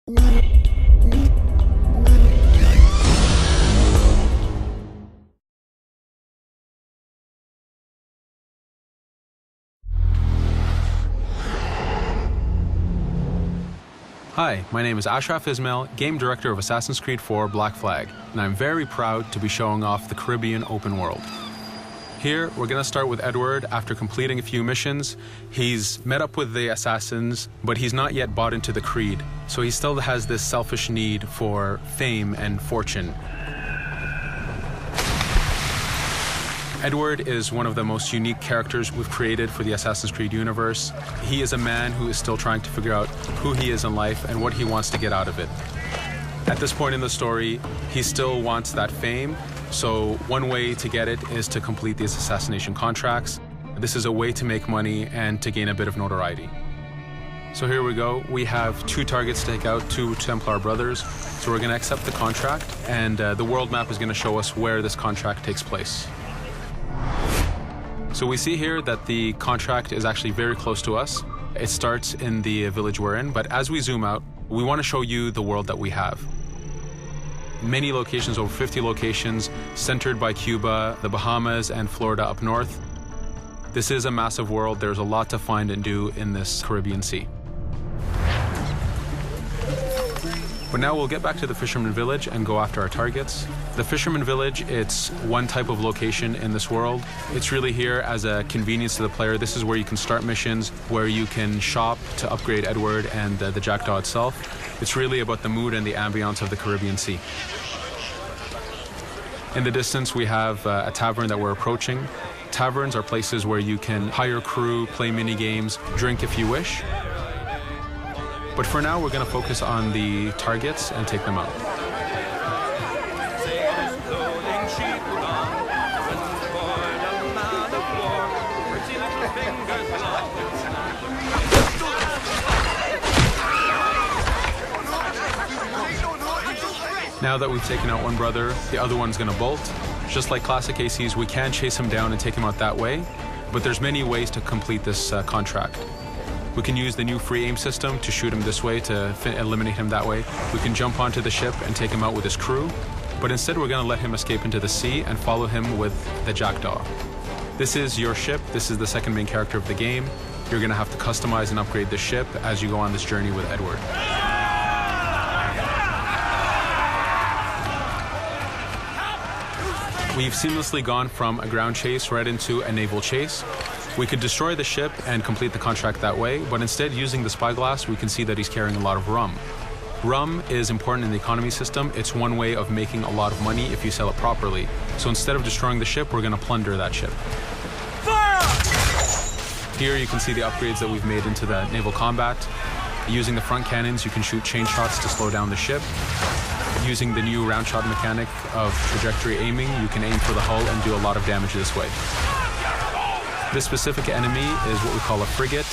Hi, my name is Ashraf Ismail, Game Director of Assassin's Creed 4 Black Flag, and I'm very proud to be showing off the Caribbean open world. Here, we're going to start with Edward after completing a few missions. He's met up with the assassins, but he's not yet bought into the creed, so he still has this selfish need for fame and fortune. Edward is one of the most unique characters we've created for the Assassin's Creed universe. He is a man who is still trying to figure out who he is in life and what he wants to get out of it. At this point in the story, he still wants that fame, so one way to get it is to complete these assassination contracts. This is a way to make money and to gain a bit of notoriety. So here we go. We have 2 targets to take out, 2 Templar brothers. So we're going to accept the contract, and the world map is going to show us where this contract takes place. So we see here that the contract is actually very close to us. It starts in the village we're in, but as we zoom out, we want to show you the world that we have. Many locations, over 50 locations, centered by Cuba, the Bahamas, and Florida up north. This is a massive world. There's a lot to find and do in this Caribbean Sea. But now we'll get back to the Fisherman Village and go after our targets. The Fisherman Village, it's one type of location in this world. It's really here as a convenience to the player. This is where you can start missions, where you can shop to upgrade Edward and the Jackdaw itself. It's really about the mood and the ambiance of the Caribbean Sea. In the distance, we have a tavern that we're approaching. Taverns are places where you can hire crew, play mini games, drink if you wish. But for now, we're going to focus on the targets and take them out. Now that we've taken out one brother, the other one's going to bolt. Just like classic ACs, we can chase him down and take him out that way, but there's many ways to complete this contract. We can use the new free aim system to shoot him this way, to eliminate him that way. We can jump onto the ship and take him out with his crew, but instead we're going to let him escape into the sea and follow him with the Jackdaw. This is your ship. This is the second main character of the game. You're going to have to customize and upgrade the ship as you go on this journey with Edward. We've seamlessly gone from a ground chase right into a naval chase. We could destroy the ship and complete the contract that way, but instead, using the spyglass, we can see that he's carrying a lot of rum. Rum is important in the economy system. It's one way of making a lot of money if you sell it properly. So instead of destroying the ship, we're going to plunder that ship. Fire! Here you can see the upgrades that we've made into the naval combat. Using the front cannons, you can shoot chain shots to slow down the ship. Using the new round shot mechanic of trajectory aiming, you can aim for the hull and do a lot of damage this way. This specific enemy is what we call a frigate.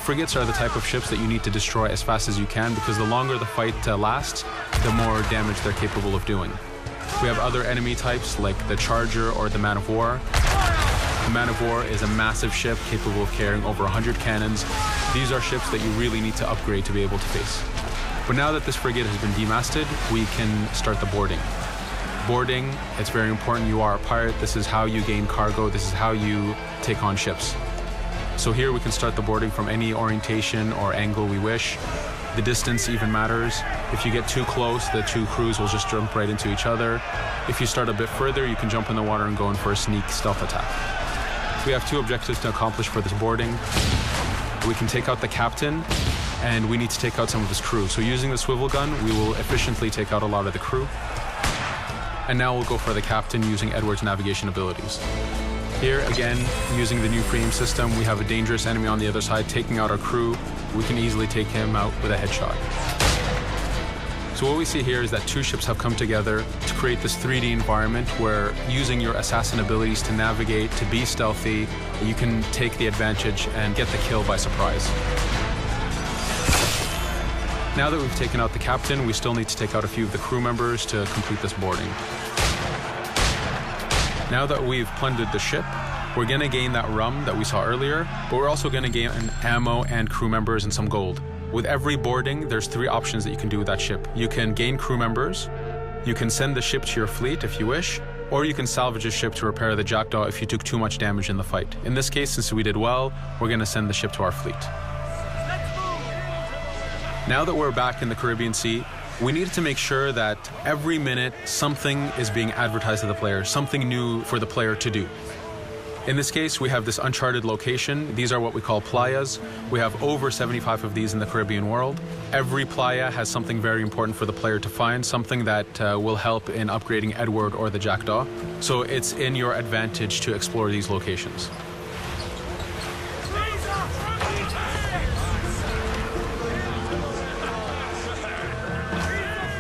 Frigates are the type of ships that you need to destroy as fast as you can, because the longer the fight lasts, the more damage they're capable of doing. We have other enemy types like the Charger or the Man of War. The Man of War is a massive ship capable of carrying over 100 cannons. These are ships that you really need to upgrade to be able to face. But now that this frigate has been demasted, we can start the boarding. Boarding, it's very important. You are a pirate. This is how you gain cargo. This is how you take on ships. So here we can start the boarding from any orientation or angle we wish. The distance even matters. If you get too close, the 2 crews will just jump right into each other. If you start a bit further, you can jump in the water and go in for a sneak stealth attack. We have 2 objectives to accomplish for this boarding. We can take out the captain, and we need to take out some of his crew. So using the swivel gun, we will efficiently take out a lot of the crew. And now we'll go for the captain using Edward's navigation abilities. Here, again, using the new frame system, we have a dangerous enemy on the other side taking out our crew. We can easily take him out with a headshot. So what we see here is that 2 ships have come together to create this 3D environment where, using your assassin abilities to navigate, to be stealthy, you can take the advantage and get the kill by surprise. Now that we've taken out the captain, we still need to take out a few of the crew members to complete this boarding. Now that we've plundered the ship, we're going to gain that rum that we saw earlier, but we're also going to gain ammo and crew members and some gold. With every boarding, there's 3 options that you can do with that ship. You can gain crew members, you can send the ship to your fleet if you wish, or you can salvage a ship to repair the Jackdaw if you took too much damage in the fight. In this case, since we did well, we're going to send the ship to our fleet. Now that we're back in the Caribbean Sea, we needed to make sure that every minute something is being advertised to the player, something new for the player to do. In this case, we have this uncharted location. These are what we call playas. We have over 75 of these in the Caribbean world. Every playa has something very important for the player to find, something that will help in upgrading Edward or the Jackdaw. So it's in your advantage to explore these locations.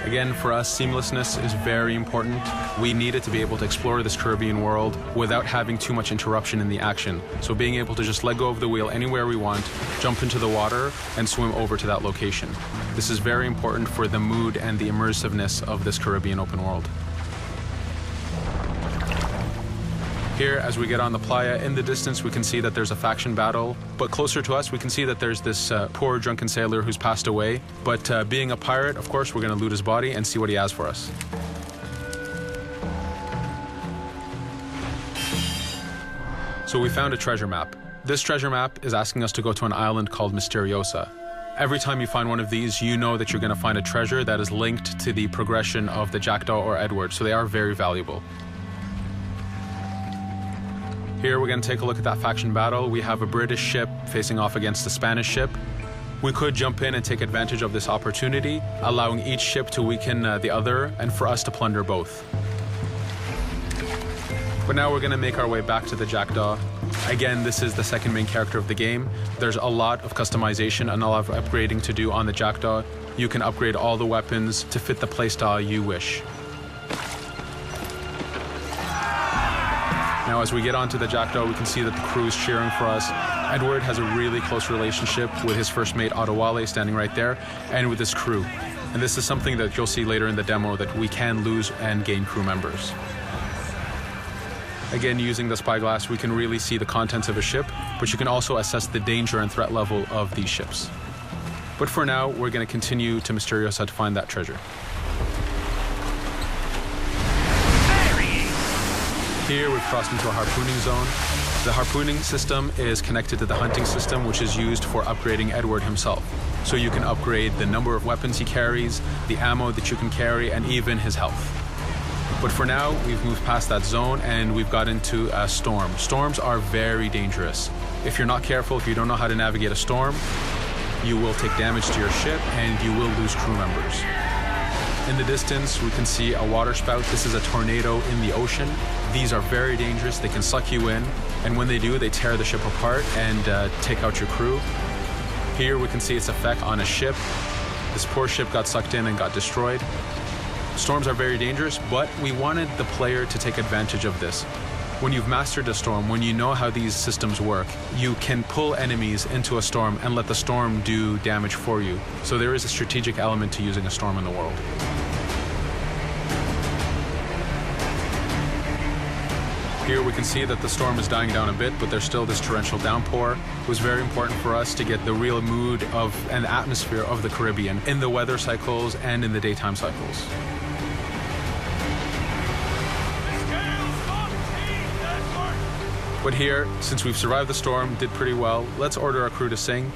Again, for us, seamlessness is very important. We needed to be able to explore this Caribbean world without having too much interruption in the action. So being able to just let go of the wheel anywhere we want, jump into the water, and swim over to that location. This is very important for the mood and the immersiveness of this Caribbean open world. Here, as we get on the playa, in the distance we can see that there's a faction battle, but closer to us we can see that there's this poor drunken sailor who's passed away. But being a pirate, of course, we're going to loot his body and see what he has for us. So we found a treasure map. This treasure map is asking us to go to an island called Misteriosa. Every time you find one of these, you know that you're going to find a treasure that is linked to the progression of the Jackdaw or Edward, so they are very valuable. Here we're going to take a look at that faction battle. We have a British ship facing off against a Spanish ship. We could jump in and take advantage of this opportunity, allowing each ship to weaken the other and for us to plunder both. But now we're going to make our way back to the Jackdaw. Again, this is the second main character of the game. There's a lot of customization and a lot of upgrading to do on the Jackdaw. You can upgrade all the weapons to fit the playstyle you wish. Now, as we get onto the Jackdaw, we can see that the crew is cheering for us. Edward has a really close relationship with his first mate, Adewale, standing right there, and with his crew. And this is something that you'll see later in the demo, that we can lose and gain crew members. Again, using the spyglass, we can really see the contents of a ship, but you can also assess the danger and threat level of these ships. But for now, we're going to continue to Misteriosa to find that treasure. Here we've crossed into a harpooning zone. The harpooning system is connected to the hunting system, which is used for upgrading Edward himself. So you can upgrade the number of weapons he carries, the ammo that you can carry, and even his health. But for now, we've moved past that zone and we've got into a storm. Storms are very dangerous. If you're not careful, if you don't know how to navigate a storm, you will take damage to your ship and you will lose crew members. In the distance, we can see a water spout. This is a tornado in the ocean. These are very dangerous. They can suck you in, and when they do, they tear the ship apart and take out your crew. Here we can see its effect on a ship. This poor ship got sucked in and got destroyed. Storms are very dangerous, but we wanted the player to take advantage of this. When you've mastered a storm, when you know how these systems work, you can pull enemies into a storm and let the storm do damage for you. So there is a strategic element to using a storm in the world. Here we can see that the storm is dying down a bit, but there's still this torrential downpour. It was very important for us to get the real mood of and atmosphere of the Caribbean in the weather cycles and in the daytime cycles. But here, since we've survived the storm, did pretty well, let's order our crew to sing.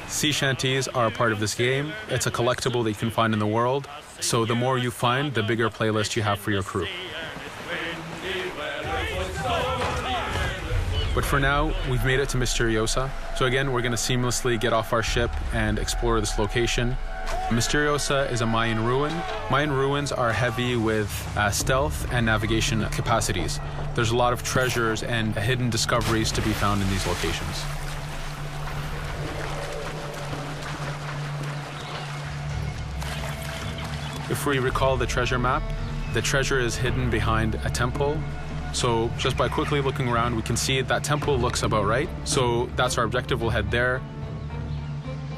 Sea shanties are a part of this game. It's a collectible that you can find in the world. So the more you find, the bigger playlist you have for your crew. But for now, we've made it to Misteriosa. So again, we're going to seamlessly get off our ship and explore this location. Misteriosa is a Mayan ruin. Mayan ruins are heavy with stealth and navigation capacities. There's a lot of treasures and hidden discoveries to be found in these locations. If we recall the treasure map, the treasure is hidden behind a temple. So just by quickly looking around, we can see that temple looks about right. So that's our objective. We'll head there.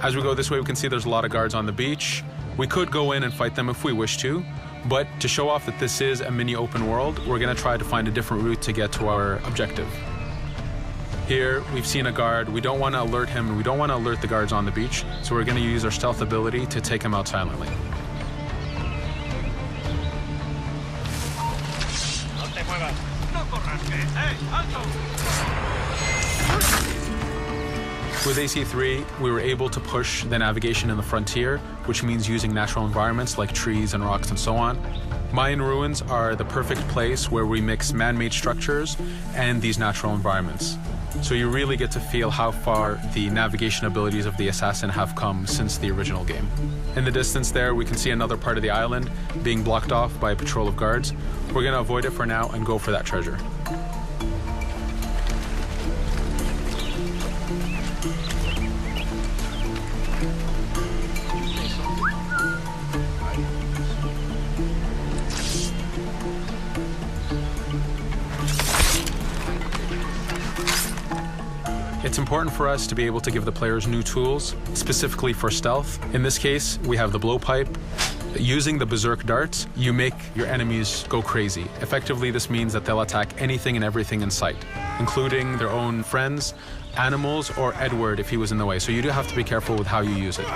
As we go this way, we can see there's a lot of guards on the beach. We could go in and fight them if we wish to, but to show off that this is a mini open world, we're going to try to find a different route to get to our objective. Here, we've seen a guard. We don't want to alert him, and we don't want to alert the guards on the beach, so we're going to use our stealth ability to take him out silently. With AC3, we were able to push the navigation in the frontier, which means using natural environments like trees and rocks and so on. Mayan ruins are the perfect place where we mix man-made structures and these natural environments. So you really get to feel how far the navigation abilities of the assassin have come since the original game. In the distance there, we can see another part of the island being blocked off by a patrol of guards. We're going to avoid it for now and go for that treasure. It's important for us to be able to give the players new tools, specifically for stealth. In this case, we have the blowpipe. Using the berserk darts, you make your enemies go crazy. Effectively, this means that they'll attack anything and everything in sight, including their own friends, animals, or Edward if he was in the way. So you do have to be careful with how you use it.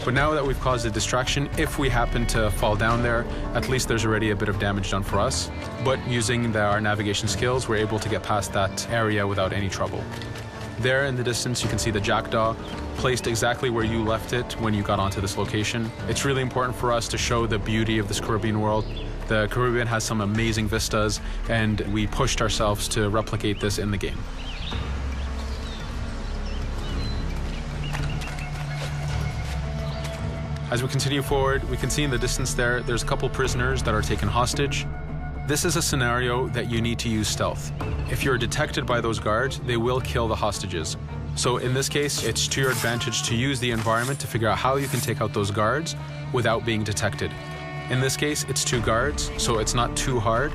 But now that we've caused a distraction, if we happen to fall down there, at least there's already a bit of damage done for us. But using our navigation skills, we're able to get past that area without any trouble. There in the distance, you can see the jackdaw, placed exactly where you left it when you got onto this location. It's really important for us to show the beauty of this Caribbean world. The Caribbean has some amazing vistas, and we pushed ourselves to replicate this in the game. As we continue forward, we can see in the distance there's a couple prisoners that are taken hostage. This is a scenario that you need to use stealth. If you're detected by those guards, they will kill the hostages. So in this case, it's to your advantage to use the environment to figure out how you can take out those guards without being detected. In this case, it's 2 guards, so it's not too hard.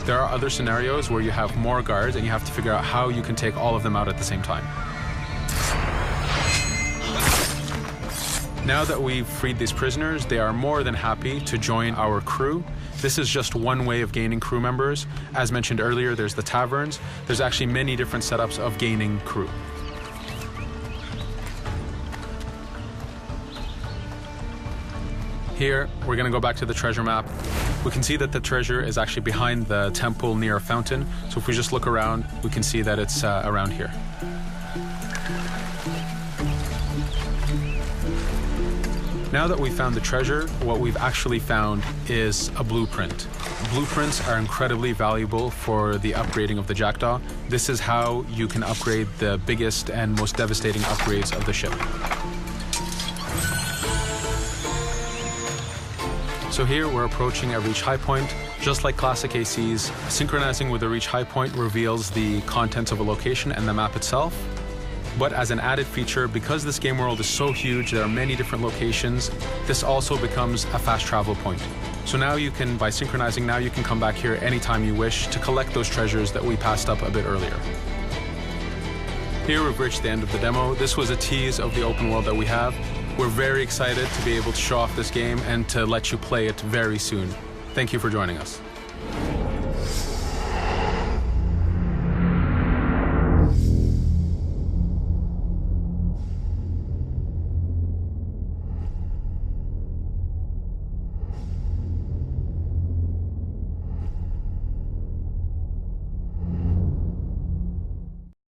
There are other scenarios where you have more guards and you have to figure out how you can take all of them out at the same time. Now that we've freed these prisoners, they are more than happy to join our crew. This is just one way of gaining crew members. As mentioned earlier, there's the taverns. There's actually many different setups of gaining crew. Here, we're going to go back to the treasure map. We can see that the treasure is actually behind the temple near a fountain. So if we just look around, we can see that it's around here. Now that we've found the treasure, what we've actually found is a blueprint. Blueprints are incredibly valuable for the upgrading of the jackdaw. This is how you can upgrade the biggest and most devastating upgrades of the ship. So here we're approaching a reach high point. Just like classic ACs, synchronizing with a reach high point reveals the contents of a location and the map itself. But as an added feature, because this game world is so huge, there are many different locations, this also becomes a fast travel point. So now you can, by synchronizing, now you can come back here anytime you wish to collect those treasures that we passed up a bit earlier. Here we've reached the end of the demo. This was a tease of the open world that we have. We're very excited to be able to show off this game and to let you play it very soon. Thank you for joining us.